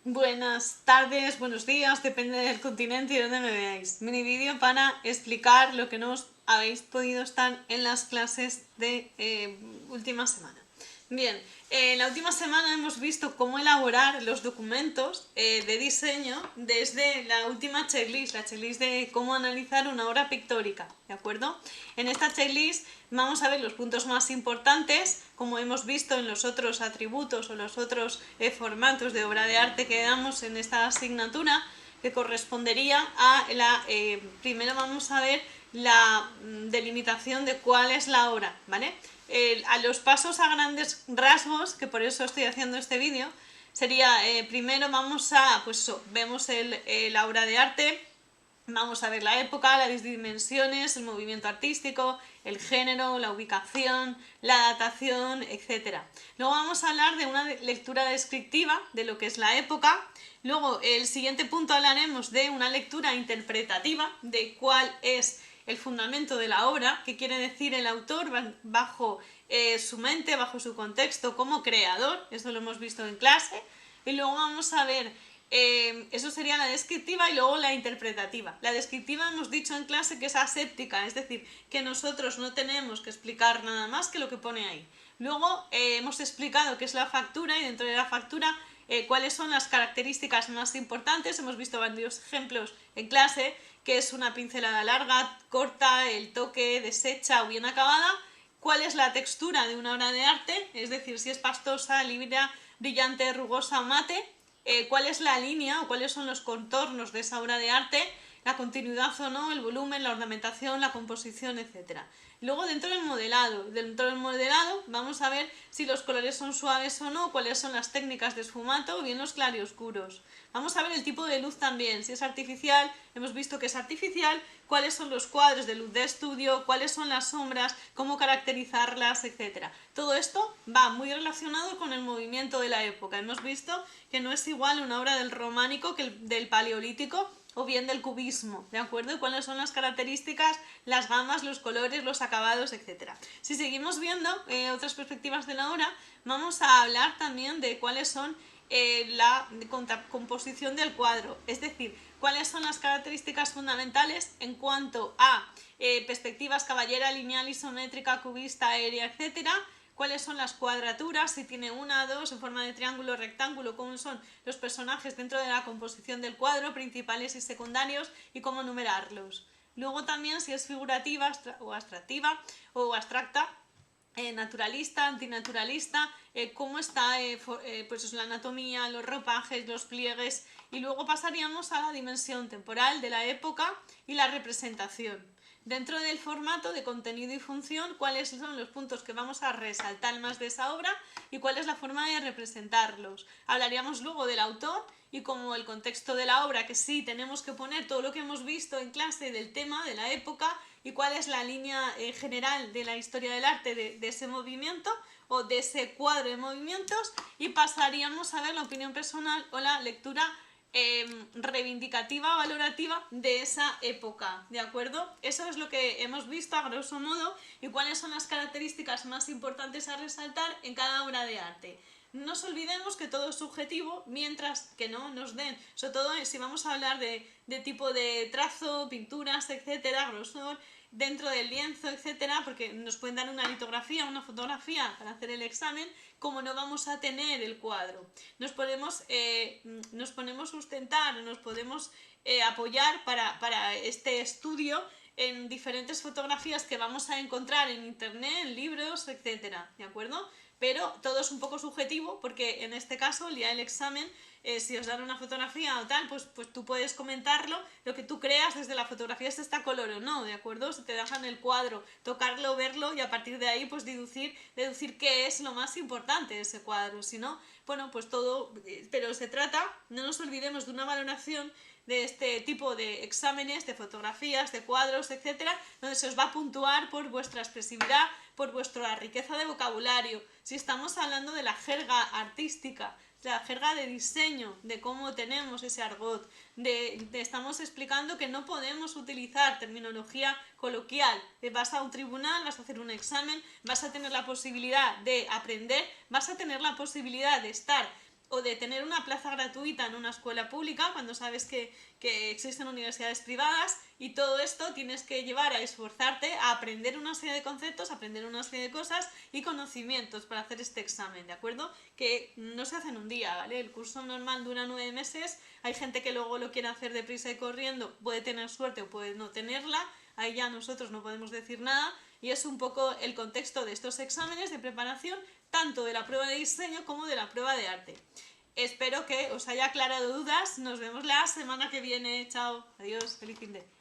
Buenas tardes, buenos días, depende del continente y de donde me veáis. Mini vídeo para explicar lo que no os habéis podido estar en las clases de última semana. Bien, en la última semana hemos visto cómo elaborar los documentos de diseño desde la última checklist, la checklist de cómo analizar una obra pictórica, ¿de acuerdo? En esta checklist vamos a ver los puntos más importantes, como hemos visto en los otros atributos o los otros formatos de obra de arte que damos en esta asignatura, que correspondería a la... primero vamos a ver la delimitación de cuál es la obra, ¿vale? A los pasos a grandes rasgos, que por eso estoy haciendo este vídeo, sería, primero vamos a, pues vemos la obra de arte, vamos a ver la época, las dimensiones, el movimiento artístico, el género, la ubicación, la datación, etc. Luego vamos a hablar de una lectura descriptiva de lo que es la época. Luego, el siguiente punto hablaremos de una lectura interpretativa, de cuál es el fundamento de la obra, qué quiere decir el autor bajo su mente, bajo su contexto como creador, esto lo hemos visto en clase, y luego vamos a ver, eso sería la descriptiva y luego la interpretativa. La descriptiva hemos dicho en clase que es aséptica, es decir, que nosotros no tenemos que explicar nada más que lo que pone ahí. Luego hemos explicado qué es la factura y dentro de la factura cuáles son las características más importantes. Hemos visto varios ejemplos en clase, que es una pincelada larga, corta, el toque, deshecha o bien acabada. Cuál es la textura de una obra de arte, es decir, si es pastosa, lívida, brillante, rugosa o mate. Cuál es la línea o cuáles son los contornos de esa obra de arte, la continuidad o no, el volumen, la ornamentación, la composición, etc. Luego dentro del modelado vamos a ver si los colores son suaves o no, cuáles son las técnicas de esfumato o bien los claroscuros. Vamos a ver el tipo de luz también, si es artificial, hemos visto que es artificial, cuáles son los cuadros de luz de estudio, cuáles son las sombras, cómo caracterizarlas, etc. Todo esto va muy relacionado con el movimiento de la época. Hemos visto que no es igual una obra del románico que del paleolítico o bien del cubismo, ¿de acuerdo? Y cuáles son las características, las gamas, los colores, los acabados, etc. Si seguimos viendo otras perspectivas de la obra, vamos a hablar también de cuáles son la composición del cuadro, es decir, cuáles son las características fundamentales en cuanto a perspectivas caballera, lineal, isométrica, cubista, aérea, etc. Cuáles son las cuadraturas, si tiene una, dos, en forma de triángulo, rectángulo, cómo son los personajes dentro de la composición del cuadro, principales y secundarios, y cómo numerarlos. Luego también si es figurativa o abstractiva o abstracta, naturalista, antinaturalista, cómo está pues la anatomía, los ropajes, los pliegues, y luego pasaríamos a la dimensión temporal de la época y la representación. Dentro del formato de contenido y función, cuáles son los puntos que vamos a resaltar más de esa obra y cuál es la forma de representarlos. Hablaríamos luego del autor y como el contexto de la obra, que sí tenemos que poner todo lo que hemos visto en clase del tema, de la época, y cuál es la línea general de la historia del arte de ese movimiento o de ese cuadro de movimientos, y pasaríamos a ver la opinión personal o la lectura reivindicativa, valorativa de esa época, ¿de acuerdo? Eso es lo que hemos visto a grosso modo y cuáles son las características más importantes a resaltar en cada obra de arte. No nos olvidemos que todo es subjetivo, mientras que no nos den, sobre todo si vamos a hablar de tipo de trazo, pinturas, etcétera, grosor, dentro del lienzo, etcétera, porque nos pueden dar una litografía, una fotografía para hacer el examen, como no vamos a tener el cuadro. Nos podemos sustentar, nos podemos apoyar para este estudio en diferentes fotografías que vamos a encontrar en internet, en libros, etcétera, ¿de acuerdo? Pero todo es un poco subjetivo porque en este caso el día del examen, si os dan una fotografía o tal, pues tú puedes comentarlo, lo que tú creas desde la fotografía, si está color o no, ¿de acuerdo? Si te dejan el cuadro, tocarlo, verlo y a partir de ahí pues deducir qué es lo más importante de ese cuadro. Si no, bueno, pues todo, pero se trata, no nos olvidemos de una valoración de este tipo de exámenes, de fotografías, de cuadros, etcétera, donde se os va a puntuar por vuestra expresividad, por vuestra riqueza de vocabulario. Si estamos hablando de la jerga artística, la jerga de diseño, de cómo tenemos ese argot, estamos explicando que no podemos utilizar terminología coloquial. Vas a un tribunal, vas a hacer un examen, vas a tener la posibilidad de aprender, vas a tener la posibilidad de estar o de tener una plaza gratuita en una escuela pública cuando sabes que existen universidades privadas, y todo esto tienes que llevar a esforzarte a aprender una serie de conceptos, aprender una serie de cosas y conocimientos para hacer este examen, ¿de acuerdo? Que no se hace en un día, ¿vale? El curso normal dura 9 meses, hay gente que luego lo quiere hacer deprisa y corriendo, puede tener suerte o puede no tenerla, ahí ya nosotros no podemos decir nada, y es un poco el contexto de estos exámenes de preparación, tanto de la prueba de diseño como de la prueba de arte. Espero que os haya aclarado dudas. Nos vemos la semana que viene. Chao. Adiós. Feliz fin de.